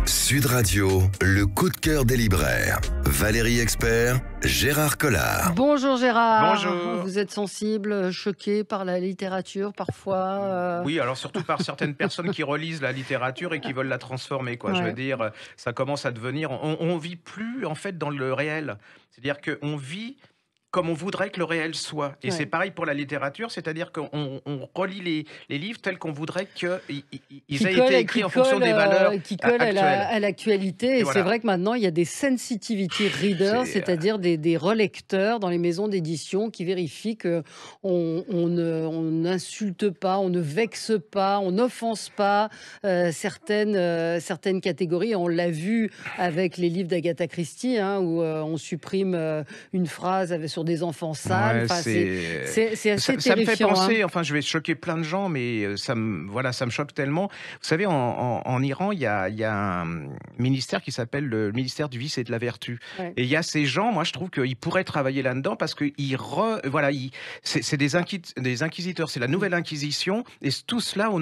Sud Radio, le coup de cœur des libraires. Valérie Expert, Gérard Collard. Bonjour Gérard. Bonjour. Vous êtes sensible, choqué par la littérature parfois Oui, alors surtout par certaines personnes qui relisent la littérature et qui veulent la transformer, quoi. Je Ouais. veux dire, ça commence à devenir... On vit plus, en fait, dans le réel. C'est-à-dire qu'on vit comme on voudrait que le réel soit. Et Ouais. c'est pareil pour la littérature, c'est-à-dire qu'on relit les livres tels qu'on voudrait qu'ils aient été écrits en fonction des valeurs qui collent actuelles. à l'actualité. Et c'est voilà. vrai que maintenant, il y a des sensitivity readers, C'est, c'est-à-dire des relecteurs dans les maisons d'édition qui vérifient qu'on on n'insulte pas, on ne vexe pas, on n'offense pas certaines catégories. On l'a vu avec les livres d'Agatha Christie, hein, où on supprime une phrase sur des enfants sales. Ouais, Enfin, c'est assez ça me fait terrifiant. penser, Hein. enfin je vais choquer plein de gens, mais ça me choque tellement. Vous savez, en Iran, il y a un ministère qui s'appelle le ministère du vice et de la vertu. Ouais. Et il y a ces gens, moi je trouve qu'ils pourraient travailler là-dedans parce que c'est des inquisiteurs, c'est la nouvelle inquisition, et tout cela au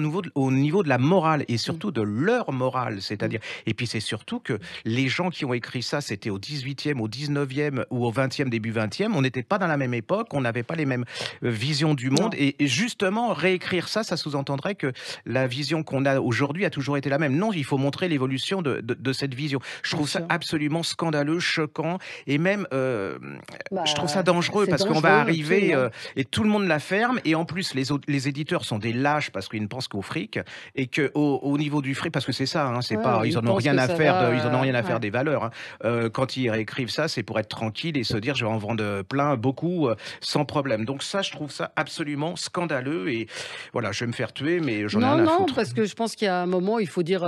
niveau de la morale, et surtout de leur morale, c'est-à-dire. Et puis c'est surtout que les gens qui ont écrit ça, c'était au 18e, au 19e ou au 20e, début 20e, on n'était pas dans la même époque, on n'avait pas les mêmes visions du monde. Et justement, réécrire ça sous-entendrait que la vision qu'on a aujourd'hui a toujours été la même. Non, il faut montrer l'évolution de cette vision. Je trouve ça absolument scandaleux, choquant, et même, je trouve ça dangereux, c'est parce qu'on dangereux, va arriver absolument. et tout le monde la ferme, et en plus, les éditeurs sont des lâches parce qu'ils ne pensent qu'au fric, et qu'au niveau du fric, parce que c'est ça, hein, c'est Ouais, pas, ils en ont pensent rien que à ça faire, va, ils en ont rien à faire ouais. des valeurs. Hein. Quand ils réécrivent ça, c'est pour être tranquille et se dire, je vais en vendre plein, beaucoup, sans problème. Donc ça, je trouve ça absolument scandaleux, et voilà, je vais me faire tuer, mais j'en ai rien à Non, foutre. parce que je pense qu'il y a un moment, il faut dire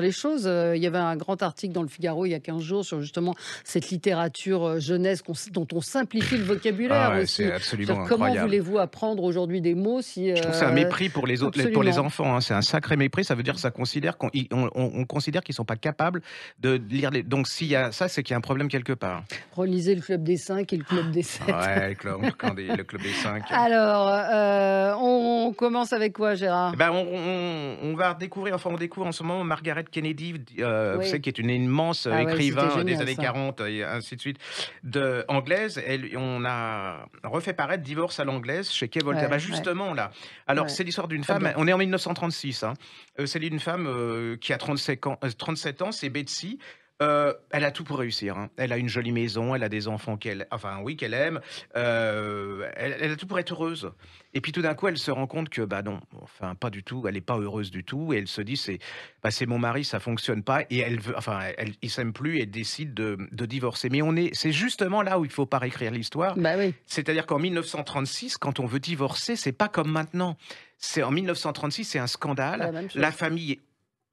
les choses. Il y avait un grand article dans le Figaro il y a 15 jours sur justement cette littérature jeunesse dont on simplifie le vocabulaire Ah ouais, aussi. c'est absolument Comment incroyable. voulez-vous apprendre aujourd'hui des mots si... Je trouve que c'est un mépris pour les autres, pour les absolument. enfants. Hein. C'est un sacré mépris. Ça veut dire que ça considère on considère qu'ils sont pas capables de lire les. Donc s'il y a ça, c'est qu'il y a un problème quelque part. Relisez le Club des 5 et le Club des 7. Ouais, le club des 5. Alors, on commence avec quoi, Gérard? Eh ben, on va découvrir, enfin, on découvre en ce moment Margaret Kennedy, vous Oui. savez, qui est une immense Ah ouais, écrivain c'était des génial, années ça. 40 et ainsi de suite, anglaise. On a refait paraître Divorce à l'anglaise chez Kay Voltaire. Ouais, Bah, ouais. justement, là. Alors, Ouais. c'est l'histoire d'une Très femme, bien. on est en 1936, hein. C'est d'une femme qui a 37 ans, c'est Betsy. Elle a tout pour réussir. Hein. Elle a une jolie maison, elle a des enfants qu'elle aime. Elle a tout pour être heureuse. Et puis tout d'un coup, elle se rend compte que bah non, enfin pas du tout. Elle n'est pas heureuse du tout. Et elle se dit c'est mon mari, ça fonctionne pas. Et il s'aime plus et elle décide de divorcer. Mais c'est justement là où il faut pas réécrire l'histoire. Bah oui. C'est-à-dire qu'en 1936, quand on veut divorcer, c'est pas comme maintenant. C'est en 1936, c'est un C'est scandale. la même chose. La famille est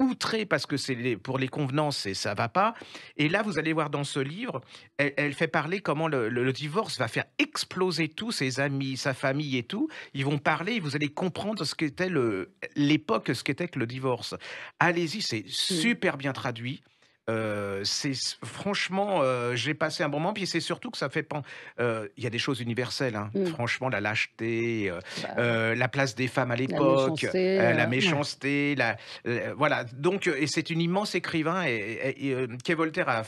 outrée parce que pour les convenances et ça va pas. Et là, vous allez voir dans ce livre, elle fait parler comment le divorce va faire exploser tous ses amis, sa famille et tout. Ils vont parler, et vous allez comprendre ce qu'était l'époque, ce qu'était que le divorce. Allez-y, c'est super bien traduit. Franchement, j'ai passé un bon moment, puis c'est surtout que ça fait il y a des choses universelles, hein. Franchement, la lâcheté, la place des femmes à l'époque, méchanceté, la ouais. méchanceté, voilà. Donc, et c'est une immense écrivain, et Kay Voltaire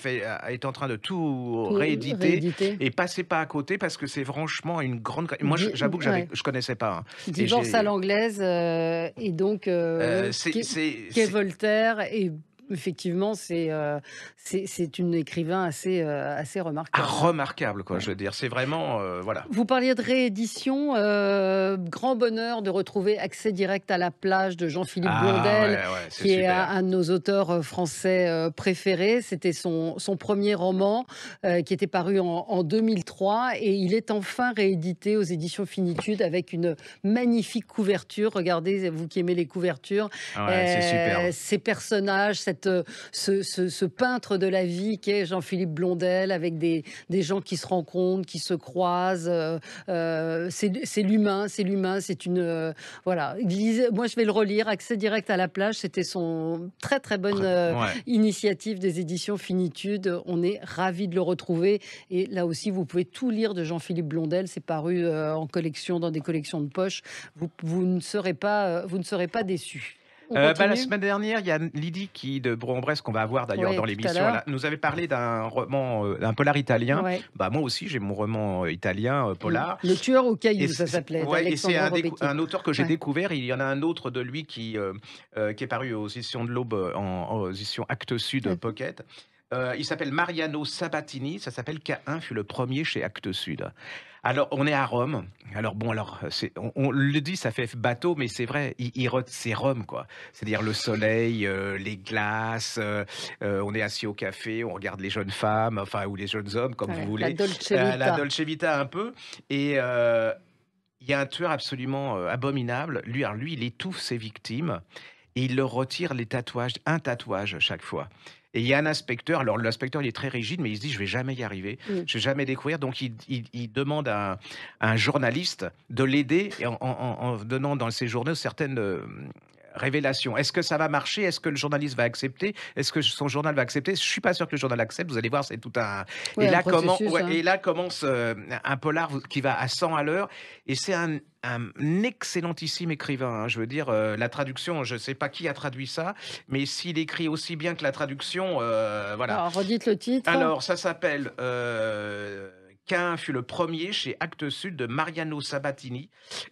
est en train de tout rééditer, réédité. et passez pas à côté parce que c'est franchement une grande. Moi, j'avoue que Ouais. je connaissais pas. Hein. Divorce à l'anglaise, et donc Kay Voltaire, et effectivement, c'est une écrivain assez remarquable. remarquable, quoi. Je veux dire, c'est vraiment voilà. Vous parliez de réédition, grand bonheur de retrouver Accès direct à la plage de Jean-Philippe Blondel, Ouais, c'est qui est super. un de nos auteurs français préférés. C'était son premier roman qui était paru en 2003, et il est enfin réédité aux éditions Finitude avec une magnifique couverture. Regardez, vous qui aimez les couvertures, Ouais, c'est superbe. ces personnages, ce peintre de la vie qu'est Jean-Philippe Blondel, avec des gens qui se rencontrent, qui se croisent. C'est l'humain, c'est une... voilà. Moi, je vais le relire. Accès direct à la plage, c'était son très très bonne Ouais. initiative des éditions Finitude. On est ravis de le retrouver. Et là aussi, vous pouvez tout lire de Jean-Philippe Blondel. C'est paru en collection, dans des collections de poche. Vous ne serez pas déçus. On La continue? semaine dernière, il y a Lydie de Bourg-en-Bresse, qu'on va avoir d'ailleurs Oui, dans tout à l'émission, l'heure. là, nous avait parlé d'un roman, d'un polar italien. Ouais. Bah, moi aussi, j'ai mon roman italien, polar. Le tueur aux Et cailloux, ça c'est s'appelait, ouais, et c'est d'Alexandre Robecki. un auteur que j'ai Ouais. découvert. Il y en a un autre de lui qui est paru aux éditions de l'Aube, aux éditions Actes Sud Heu, Pocket. Il s'appelle Mariano Sabatini, ça s'appelle K1 fut le premier chez Actes Sud. Alors, on est à Rome. Alors bon, alors c'est on le dit, ça fait bateau, mais c'est vrai, c'est Rome, quoi. C'est-à-dire le soleil, les glaces, on est assis au café, on regarde les jeunes femmes, enfin ou les jeunes hommes, comme vous ouais, la voulez, Dolce la Vita. Dolce Vita un peu et il y a un tueur absolument, abominable. Lui, il étouffe ses victimes et il leur retire les tatouages, un tatouage chaque fois. Et il y a un inspecteur, alors l'inspecteur il est très rigide, mais il se dit: «Je vais jamais y arriver, Mmh. je vais jamais découvrir», donc il demande à un journaliste de l'aider et en donnant dans ses journaux certaines, révélations. Est-ce que ça va marcher? Est-ce que le journaliste va accepter? Est-ce que son journal va accepter? Je suis pas sûr que le journal accepte, vous allez voir, c'est tout un Ouais, un processus, hein. et là commence, un polar qui va à 100 à l'heure et c'est un excellentissime écrivain, hein. Je veux dire, la traduction, je ne sais pas qui a traduit ça, mais s'il écrit aussi bien que la traduction, voilà. Alors redites le titre? Alors ça s'appelle, Qu'un fut le premier chez Actes Sud de Mariano Sabatini.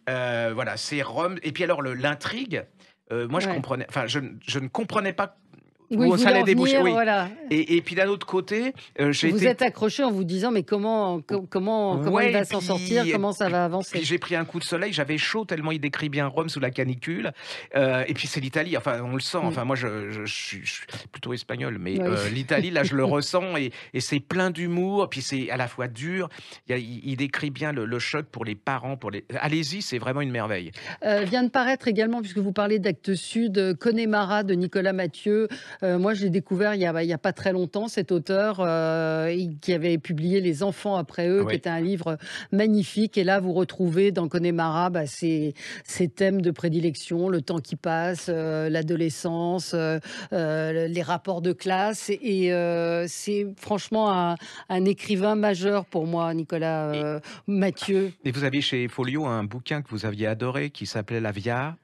Voilà, c'est Rome et puis alors l'intrigue, moi Ouais. je ne comprenais pas Où il où ça voulait allait en déboucher, venir, oui, voilà. et puis d'un autre côté, j'ai Vous été êtes accroché en vous disant: «Mais comment il ouais, va s'en sortir? Comment ça va puis avancer?» j'ai pris un coup de soleil, j'avais chaud tellement il décrit bien Rome sous la canicule, et puis c'est l'Italie, enfin on le sent, Mmh. enfin moi je suis plutôt espagnol, mais Oui. l'Italie là je le ressens et c'est plein d'humour, puis c'est à la fois dur, il décrit bien le choc pour les parents, pour les allez-y, c'est vraiment une merveille. Vient de paraître également, puisque vous parlez d'Actes Sud, Connemara de Nicolas Mathieu. Moi, je l'ai découvert il y a pas très longtemps, cet auteur, qui avait publié Les enfants après eux, qui Oui. était un livre magnifique. Et là, vous retrouvez dans Connemara ces thèmes de prédilection, le temps qui passe, l'adolescence, les rapports de classe. Et c'est franchement un écrivain majeur pour moi, Nicolas Mathieu. Et vous aviez chez Folio un bouquin que vous aviez adoré qui s'appelait La Via.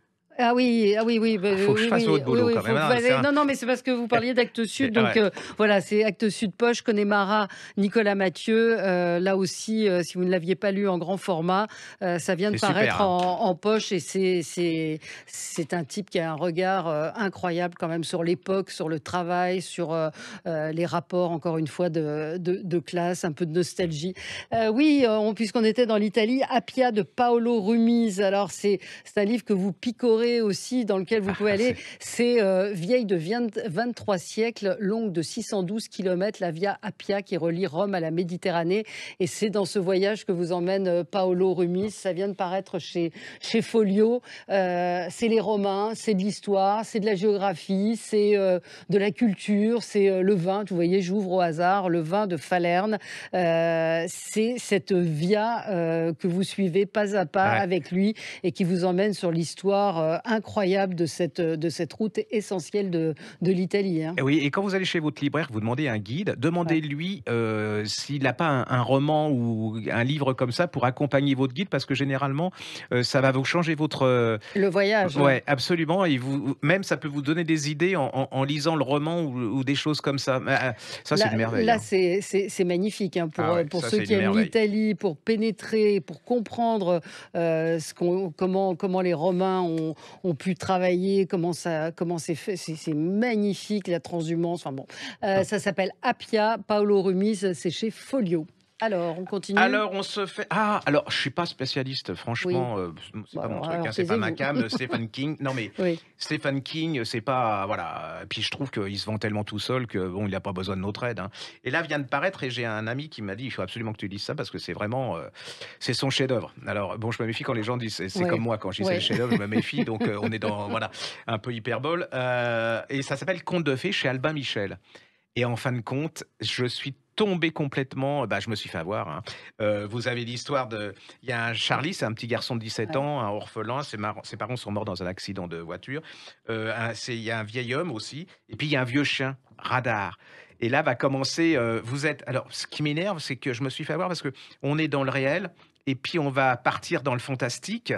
Ah oui, oui, Ah, faut que je oui, fasse oui, votre oui, boulot oui, quand même, faut hein, c'est un non, non, mais c'est parce que vous parliez d'Actes Sud, donc ouais, voilà, c'est Actes Sud poche, Connemara, Nicolas Mathieu. Là aussi, si vous ne l'aviez pas lu en grand format, ça vient de c'est super, paraître hein. en poche et c'est un type qui a un regard, incroyable quand même sur l'époque, sur le travail, sur, les rapports encore une fois de classe, un peu de nostalgie. Oui, puisqu'on était dans l'Italie, Appia de Paolo Rumise. Alors c'est un livre que vous picorez aussi, dans lequel vous pouvez Ah, aller. c'est C'est vieille de 23 siècles, longue de 612 kilomètres, la Via Appia qui relie Rome à la Méditerranée. Et c'est dans ce voyage que vous emmène Paolo Rumis. Ça vient de paraître chez Folio. C'est les Romains, c'est de l'histoire, c'est de la géographie, c'est de la culture, c'est le vin. Vous voyez, j'ouvre au hasard le vin de Falerne. C'est cette via que vous suivez pas à pas ouais. avec lui et qui vous emmène sur l'histoire incroyable de cette route essentielle de l'Italie, hein. Et oui, et quand vous allez chez votre libraire, vous demandez un guide, Ouais. demandez-lui, s'il n'a pas un roman ou un livre comme ça pour accompagner votre guide parce que généralement, ça va vous changer votre, Le voyage, ouais. ouais, absolument et vous même ça peut vous donner des idées en lisant le roman ou des choses comme ça. Ça c'est une merveille, Là, hein. c'est magnifique, hein, Ah ouais, pour ça ceux c'est qui une aiment merveille. l'Italie, pour pénétrer, pour comprendre comment les Romains ont pu travailler, comment c'est fait. C'est magnifique, la transhumance. Enfin bon, ça s'appelle Appia, Paolo Rumis, c'est chez Folio. Alors, on continue? Alors on se fait alors je suis pas spécialiste Oui. franchement, c'est Bon, pas mon truc, alors hein, c'est pas ma taisez-vous. came, Stephen King. Non mais Oui. Stephen King, c'est pas voilà, puis je trouve qu'il se vend tellement tout seul que bon, il a pas besoin de notre aide, hein. Et là vient de paraître et j'ai un ami qui m'a dit: «Il faut absolument que tu lises ça parce que c'est vraiment, c'est son chef-d'œuvre». Alors bon, je me méfie quand les gens disent c'est Ouais. comme moi quand je dis: «C'est le Ouais. chef-d'œuvre», je me méfie donc on est dans voilà, un peu hyperbole, et ça s'appelle Contes de fées chez Albin Michel. Et en fin de compte, je suis tombé complètement, bah, je me suis fait avoir, hein. Vous avez l'histoire il y a un Charlie, c'est un petit garçon de 17 Ouais. ans, un orphelin, ses parents sont morts dans un accident de voiture. Il y a un vieil homme aussi et puis il y a un vieux chien, Radar. Et là va commencer, alors ce qui m'énerve, c'est que je me suis fait avoir parce que on est dans le réel et puis on va partir dans le fantastique,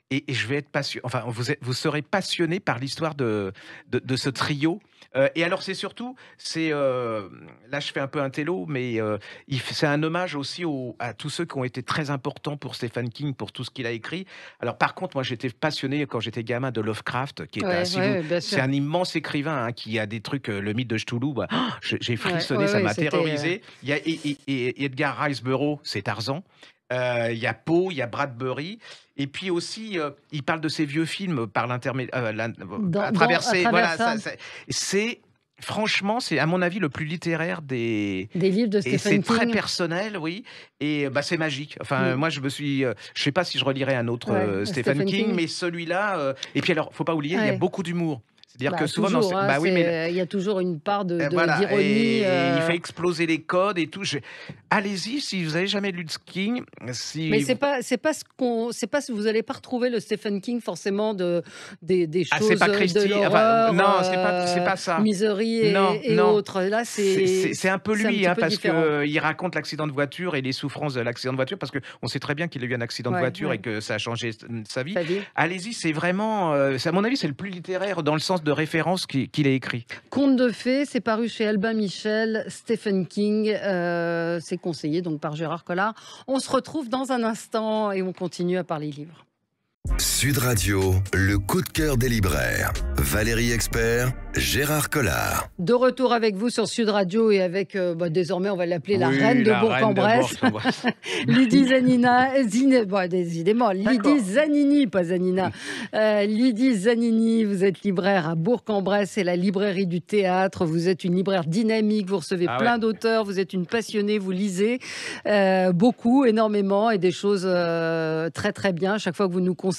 et je vais être passionné. Enfin, vous serez passionné par l'histoire de ce trio. Et alors, c'est surtout, là, je fais un peu un télo, mais c'est un hommage aussi à tous ceux qui ont été très importants pour Stephen King, pour tout ce qu'il a écrit. Alors, par contre, moi, j'étais passionné quand j'étais gamin de Lovecraft, qui était bien c'est sûr. un immense écrivain, hein, qui a des trucs, le mythe de Cthulhu, bah, j'ai frissonné, ça m'a c'était. terrorisé. Il y a et Edgar Rice Burroughs, c'est Tarzan. Il y a Poe, il y a Bradbury, et puis aussi, il parle de ses vieux films par à travers À travers voilà, ça, c'est franchement, c'est à mon avis le plus littéraire des livres de et c'est Stephen très King. personnel, oui, et bah, c'est magique. Enfin, moi, je sais pas si je relirai un autre Stephen Stephen King, King. mais celui-là, et puis alors, faut pas oublier, il y a Ouais. beaucoup d'humour. C'est-à-dire que souvent, Toujours, hein, bah oui, mais il y a toujours une part voilà, d'ironie. et il fait exploser les codes et tout. Allez-y, si vous avez jamais lu de King, Mais c'est pas ce que vous allez pas retrouver le Stephen King forcément des choses c'est pas de Christie, l'horreur, non, c'est pas ça. Misery Non, et non. autres. Là, C'est un peu c'est un lui, petit hein, peu parce différent. qu'il raconte l'accident de voiture et les souffrances de l'accident de voiture, parce qu'on sait très bien qu'il a eu un accident de voiture et que ça a changé sa vie. Sa vie. Allez-y, c'est vraiment, à mon avis, c'est le plus littéraire dans le sens de référence qu'il a écrit. Conte de fées, c'est paru chez Albin Michel, Stephen King, c'est conseillé donc par Gérard Collard. On se retrouve dans un instant et on continue à parler livres. Sud Radio, le coup de cœur des libraires. Valérie Expert, Gérard Collard. De retour avec vous sur Sud Radio et avec, désormais, on va l'appeler la reine de Bourg-en-Bresse. Lydie décidément, Lydie Zanini, pas Zanina. Lydie Zanini, vous êtes libraire à Bourg-en-Bresse, c'est la librairie du théâtre. Vous êtes une libraire dynamique, vous recevez plein d'auteurs, vous êtes une passionnée, vous lisez beaucoup, énormément, et des choses très très bien à chaque fois que vous nous conseillez.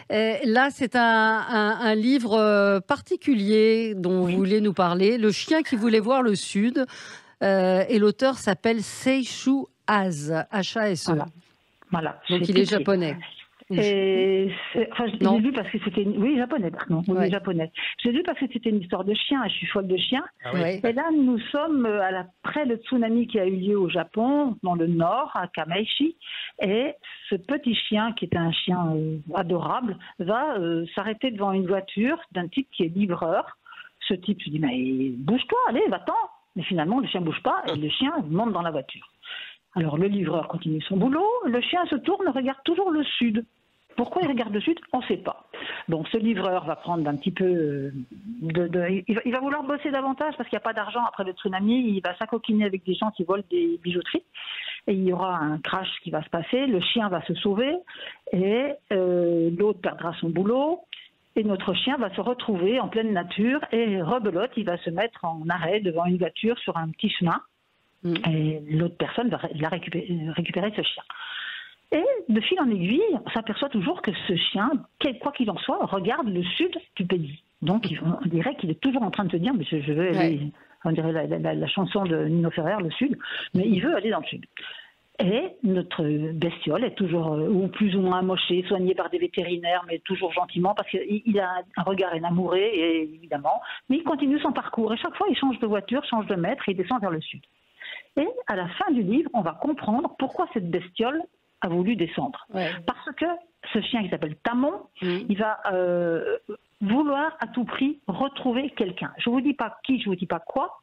Là, c'est un livre particulier dont vous voulez nous parler, Le chien qui voulait voir le Sud, et l'auteur s'appelle Seishu Hase, H-A-S-E. Voilà. Donc il est japonais. Et je l'ai lu parce que c'était japonais, pardon. Oui, japonais. Je l'ai lu parce que c'était une histoire de chien, et je suis folle de chiens. Et là, nous sommes après le tsunami qui a eu lieu au Japon, dans le nord, à Kamaishi, et ce petit chien, qui est un chien adorable, va s'arrêter devant une voiture d'un type qui est livreur. Ce type se dit, mais bouge-toi, allez, va-t'en. Mais finalement, le chien ne bouge pas, et le chien monte dans la voiture. Alors le livreur continue son boulot, le chien se tourne, regarde toujours le sud. Pourquoi il regarde le sud? On ne sait pas. Bon, ce livreur va prendre un petit peu il va vouloir bosser davantage parce qu'il n'y a pas d'argent après le tsunami. Il va s'acoquiner avec des gens qui volent des bijouteries. Et il y aura un crash qui va se passer. Le chien va se sauver et l'autre perdra son boulot. Et notre chien va se retrouver en pleine nature et rebelote, il va se mettre en arrêt devant une voiture sur un petit chemin. Et l'autre personne va récupérer ce chien. Et de fil en aiguille, on s'aperçoit toujours que ce chien, quoi qu'il en soit, regarde le sud du pays. Donc on dirait qu'il est toujours en train de se dire, mais je veux aller, on dirait la chanson de Nino Ferrer, le sud, mais il veut aller dans le sud. Et notre bestiole est toujours, ou plus ou moins amochée, soignée par des vétérinaires, mais toujours gentiment, parce qu'il a un regard énamouré, évidemment. Mais il continue son parcours. Et chaque fois, il change de voiture, change de maître, et il descend vers le sud. Et à la fin du livre, on va comprendre pourquoi cette bestiole a voulu descendre. Parce que ce chien qui s'appelle Tamon, il va vouloir à tout prix retrouver quelqu'un. Je ne vous dis pas qui, je ne vous dis pas quoi,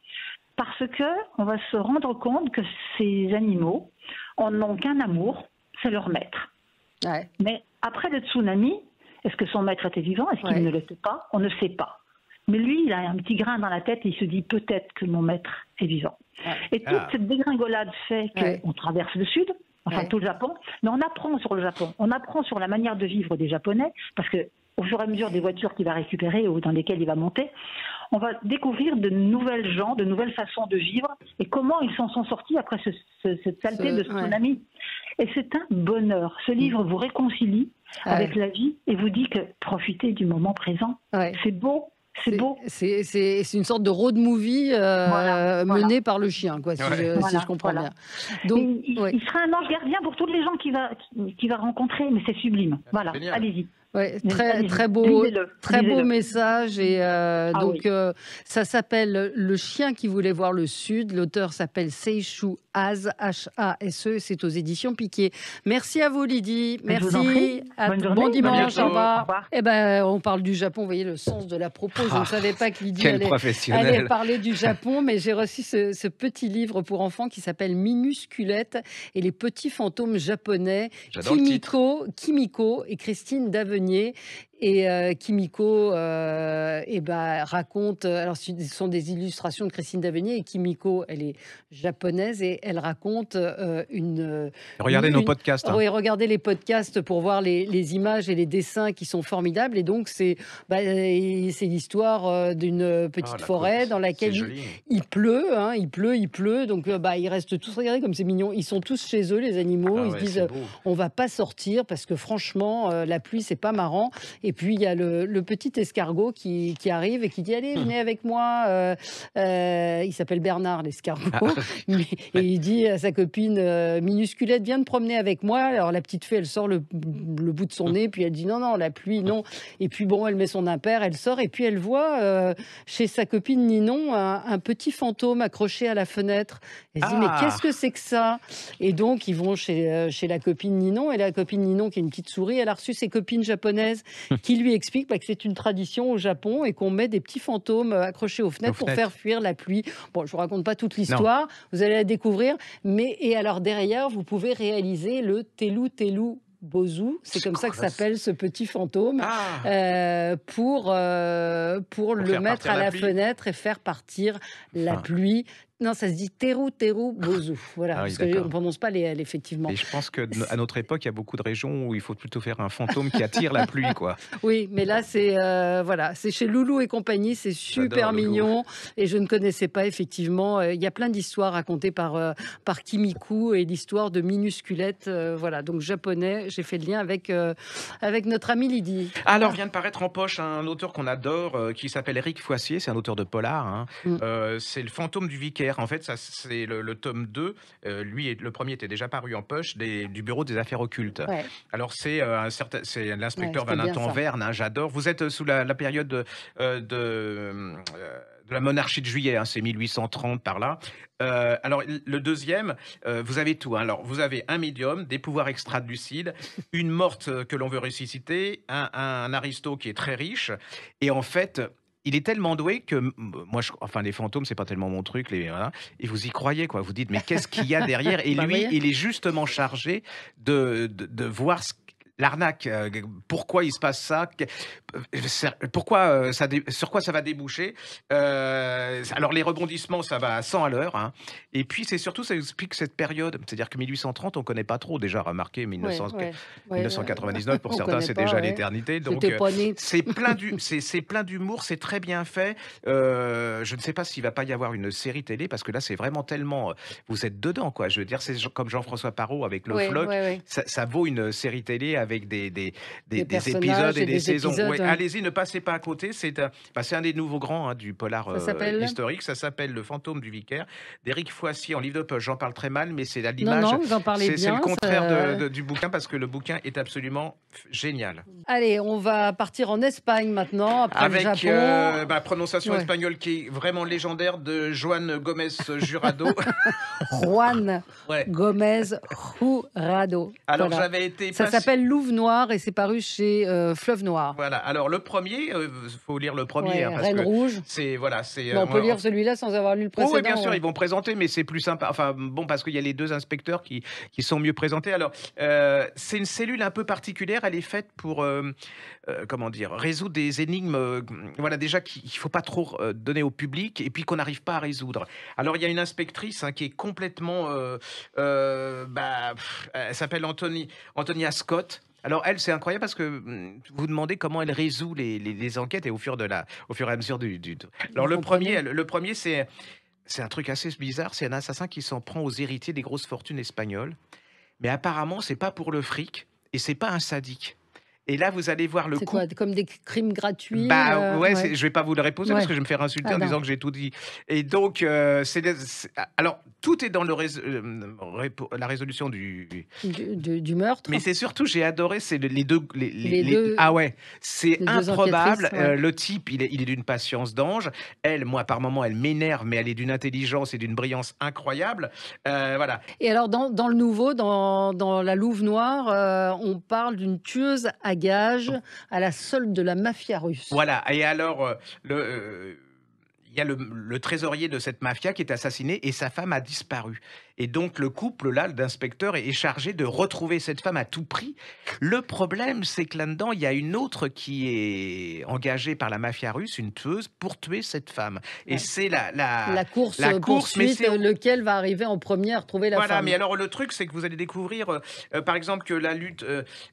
parce que on va se rendre compte que ces animaux n'ont qu'un amour, c'est leur maître. Mais après le tsunami, est-ce que son maître était vivant? Est-ce qu'il ne l'était pas? On ne sait pas. Mais lui, il a un petit grain dans la tête et il se dit peut-être que mon maître est vivant. Et toute cette dégringolade fait qu'on traverse le sud, enfin tout le Japon, mais on apprend sur le Japon, on apprend sur la manière de vivre des Japonais, parce que au fur et à mesure des voitures qu'il va récupérer ou dans lesquelles il va monter, on va découvrir de nouvelles gens, de nouvelles façons de vivre et comment ils s'en sont sortis après cette saleté de tsunami. Et c'est un bonheur. Ce livre vous réconcilie avec la vie et vous dit que profitez du moment présent. C'est beau. C'est beau. C'est une sorte de road movie mené par le chien, quoi, si je comprends bien. Donc, il sera un ange gardien pour tous les gens qu'il va rencontrer, mais c'est sublime. Voilà, allez-y. Ouais, très beau, très beau message. Et ça s'appelle Le chien qui voulait voir le Sud. L'auteur s'appelle Seishu Hase, Hase. C'est aux éditions Piquet. Merci à vous, Lydie. Merci. Bon dimanche. Au revoir. Eh ben, on parle du Japon. Vous voyez le sens de la propos. Je ne savais pas que Lydie allait parler du Japon, mais j'ai reçu ce petit livre pour enfants qui s'appelle Minusculette et les petits fantômes japonais. Kimiko et Christine Davenier. Et Kimiko raconte, alors ce sont des illustrations de Christine Davenier, et Kimiko, elle est japonaise et elle raconte Regardez nos podcasts. Oui, regardez les podcasts pour voir les images et les dessins qui sont formidables. Et donc, c'est l'histoire d'une petite forêt dans laquelle il pleut. Il pleut. Donc, ils restent tous, regardez comme c'est mignon. Ils sont tous chez eux, les animaux. Ils se disent, on va pas sortir parce que franchement, la pluie, c'est pas marrant. Et puis, il y a le petit escargot qui arrive et qui dit, allez, venez avec moi. Il s'appelle Bernard, l'escargot. Et il dit à sa copine Minusculette, viens te promener avec moi. Alors, la petite fée, elle sort le bout de son nez, puis elle dit, non, la pluie, non. Et puis, bon, elle met son impair, elle sort, et puis elle voit chez sa copine Ninon un petit fantôme accroché à la fenêtre. Elle se dit, mais qu'est-ce que c'est que ça? Et donc, ils vont chez la copine Ninon, et la copine Ninon, qui est une petite souris, elle a reçu ses copines japonaises qui lui expliquent que c'est une tradition au Japon et qu'on met des petits fantômes accrochés aux fenêtres pour faire fuir la pluie. Bon, je ne vous raconte pas toute l'histoire, vous allez la découvrir. Et alors derrière, vous pouvez réaliser le Telu Bozu, c'est comme ça que s'appelle ce petit fantôme, pour le mettre à la fenêtre et faire partir la pluie. Non, ça se dit Teru Bozu. Voilà, parce qu'on ne prononce pas les L, effectivement. Et je pense qu'à notre époque, il y a beaucoup de régions où il faut plutôt faire un fantôme qui attire la pluie, quoi. Oui, mais là, c'est chez Loulou et compagnie, c'est super mignon. Et je ne connaissais pas, effectivement. Il y a plein d'histoires racontées par Kimiko et l'histoire de Minusculette. Voilà, donc japonais. J'ai fait le lien avec notre amie Lydie. Alors, vient de paraître en poche un auteur qu'on adore, qui s'appelle Éric Foissier. C'est un auteur de polar. C'est Le fantôme du vicaire. En fait, ça, c'est le tome 2. Le premier était déjà paru en poche du Bureau des affaires occultes. Ouais. Alors, c'est l'inspecteur Valentin Verne. J'adore. Vous êtes sous la période de la monarchie de Juillet. C'est 1830 par là. Alors, le deuxième, vous avez tout. Alors, vous avez un médium, des pouvoirs extra-lucides, une morte que l'on veut ressusciter, un aristo qui est très riche. Et en fait, il est tellement doué que moi, les fantômes, c'est pas tellement mon truc. Et vous y croyez, quoi. Vous dites, mais qu'est-ce qu'il y a derrière? Et lui, il est justement chargé de voir l'arnaque. Pourquoi il se passe ça? Sur quoi ça va déboucher? Alors, les rebondissements, ça va à 100 à l'heure. Et puis, c'est surtout, ça explique cette période. C'est-à-dire que 1830, on ne connaît pas trop. Déjà, remarquez, 1999, pour certains, c'est déjà l'éternité. Donc, c'est plein d'humour, c'est très bien fait. Je ne sais pas s'il ne va pas y avoir une série télé, parce que là, c'est vraiment tellement... Vous êtes dedans, quoi. Je veux dire, c'est comme Jean-François Parot avec Le Floch. Ça vaut une série télé avec des épisodes et des saisons. Allez-y, ne passez pas à côté. C'est un des nouveaux grands du polar historique. Ça s'appelle Le fantôme du vicaire d'Éric Foissier en livre de poche. J'en parle très mal, mais c'est l'image. Non, vous en parlez bien. C'est le contraire du bouquin, parce que le bouquin est absolument génial. Allez, on va partir en Espagne maintenant, après le Japon. Avec prononciation espagnole qui est vraiment légendaire de Juan Gómez Jurado. Juan Gómez Jurado. Alors, j'avais été... Ça s'appelle Louve Noire et c'est paru chez Fleuve Noir. Voilà. Alors, le premier, faut lire le premier. Parce Reine que Rouge. On peut lire celui-là sans avoir lu le précédent. Oui, bien sûr, ils vont présenter, mais c'est plus sympa. Parce qu'il y a les deux inspecteurs qui sont mieux présentés. Alors, c'est une cellule un peu particulière. Elle est faite pour, résoudre des énigmes, déjà qu'il ne faut pas trop donner au public et puis qu'on n'arrive pas à résoudre. Alors, il y a une inspectrice qui est complètement... elle s'appelle Antonia Scott. Alors, elle, c'est incroyable parce que vous demandez comment elle résout les enquêtes et au fur et à mesure du... Alors, le premier, c'est un truc assez bizarre. C'est un assassin qui s'en prend aux héritiers des grosses fortunes espagnoles. Mais apparemment, c'est pas pour le fric et c'est pas un sadique. Et là, vous allez voir le C'est coup. quoi, comme des crimes gratuits? Bah ouais, Ouais. je vais pas vous le répondre parce que je vais me faire insulter Ah en non. disant que j'ai tout dit. Et donc, alors, tout est dans la résolution du. Du meurtre? Mais c'est surtout, j'ai adoré, c'est les deux. Les deux- Ah ouais, c'est les deux improbable. enquêtrices, ouais. Le type, il est d'une patience d'ange. Elle, moi, par moments, elle m'énerve, mais elle est d'une intelligence et d'une brillance incroyable. Voilà. Et alors, dans le nouveau, dans La Louve Noire, on parle d'une tueuse à gages à la solde de la mafia russe. Voilà. Et alors, il y a le trésorier de cette mafia qui est assassiné et sa femme a disparu. Et donc le couple là, d'inspecteurs, est chargé de retrouver cette femme à tout prix. Le problème, c'est que là-dedans, il y a une autre qui est engagée par la mafia russe, une tueuse, pour tuer cette femme. Et Ouais. c'est La course mais poursuite, c'est lequel va arriver en premier à retrouver la voilà, femme. mais alors le truc, c'est que vous allez découvrir, par exemple, que la lutte,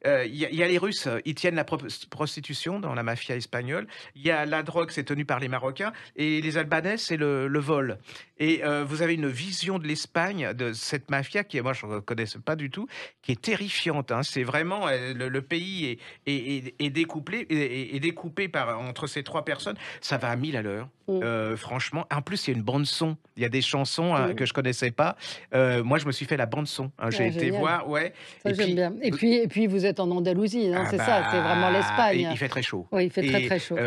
il y a les Russes, ils tiennent la prostitution dans la mafia espagnole. Il y a la drogue, c'est tenu par les Marocains, et les Albanais, c'est le vol. Et vous avez une vision de l'Espagne, de cette mafia qui, moi, je ne connaissais pas du tout, qui est terrifiante. Hein. C'est vraiment le pays est découpé, est découpé entre ces trois personnes. Ça va à 1000 à l'heure. Franchement, en plus, il y a une bande son. Il y a des chansons que je connaissais pas. Moi, je me suis fait la bande son. Hein. J'ai été voir, ouais. Ça, j'aime bien. Et puis, vous êtes en Andalousie, hein, c'est ça, c'est vraiment l'Espagne. Il fait très chaud. Oui, il fait très chaud.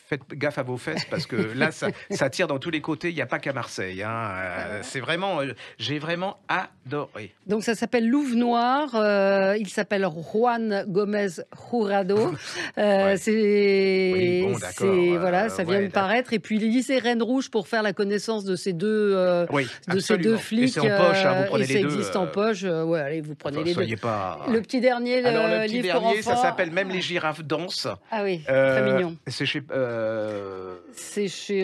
Faites gaffe à vos fesses parce que là, ça tire dans tous les côtés. Il n'y a pas qu'à Marseille. Hein. C'est vraiment, j'ai vraiment adoré. Donc, ça s'appelle Louve Noire. Il s'appelle Juan Gomez Jurado. Ouais. Oui, bon, d'accord. Voilà, ça vient de paraître. Et puis, il est lycée Reine Rouge pour faire la connaissance de ces deux, oui, ces deux flics. Et c'est en poche, hein, vous prenez et les ça deux. existe en poche. Ouais, allez, vous prenez les deux. Pas... Le petit dernier, alors, le petit livre dernier, pour enfants. ça s'appelle Même les girafes dansent. Ah oui, très mignon. C'est chez... C'est chez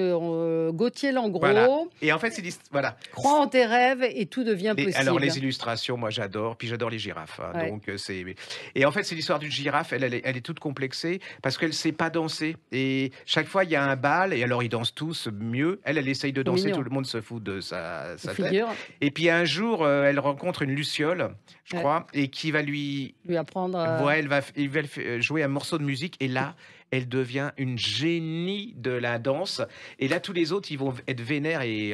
Gauthier Langros. Voilà. Et en fait, c'est voilà. Crois en tes rêves et tout devient possible. Alors les illustrations, moi j'adore, puis j'adore les girafes. Hein, ouais. Donc et en fait c'est l'histoire d'une girafe. Elle est toute complexée parce qu'elle sait pas danser. Et chaque fois il y a un bal et alors ils dansent tous mieux. Elle essaye de danser, tout le monde se fout de sa tête. Et puis un jour elle rencontre une luciole, je crois, et qui va lui apprendre. Ouais, il va jouer un morceau de musique et là. Elle devient une génie de la danse. Et là, tous les autres, ils vont être vénères et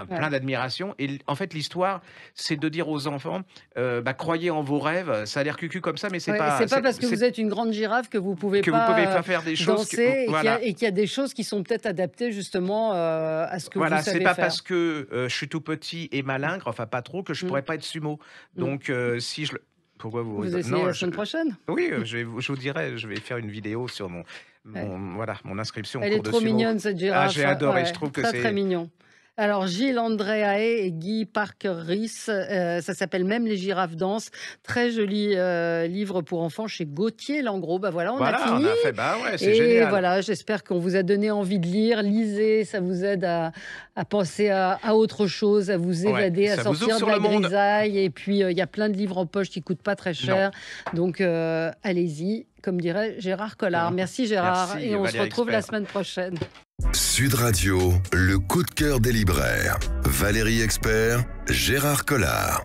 plein d'admiration. Et en fait, l'histoire, c'est de dire aux enfants, croyez en vos rêves. Ça a l'air cucu comme ça, mais c'est pas... C'est pas parce que vous êtes une grande girafe que vous pouvez pas faire des choses danser et qu'il y a des choses qui sont peut-être adaptées justement à ce que vous savez faire. Voilà, c'est pas parce que je suis tout petit et malingre, enfin pas trop, que je pourrais pas être sumo. Donc, si je... Pourquoi vous essayez la semaine prochaine? Oui, je vous dirai, je vais faire une vidéo sur mon inscription. Elle est trop mignonne cette girafe. J'ai adoré, je trouve que c'est très mignon. Alors, Gilles Andréae et Guy Parker-Rhys, ça s'appelle Même les girafes dansent. Très joli livre pour enfants chez Gauthier Langros. On a fini. C'est génial. Et voilà, j'espère qu'on vous a donné envie de lire. Lisez, ça vous aide à penser à autre chose, à vous évader, à sortir de la grisaille. Et puis, il y a plein de livres en poche qui ne coûtent pas très cher. Non. Donc, allez-y, comme dirait Gérard Collard. Merci Gérard. Merci, et on Valérie se retrouve Expert. la semaine prochaine. Sud Radio, le coup de cœur des libraires. Valérie Expert, Gérard Collard.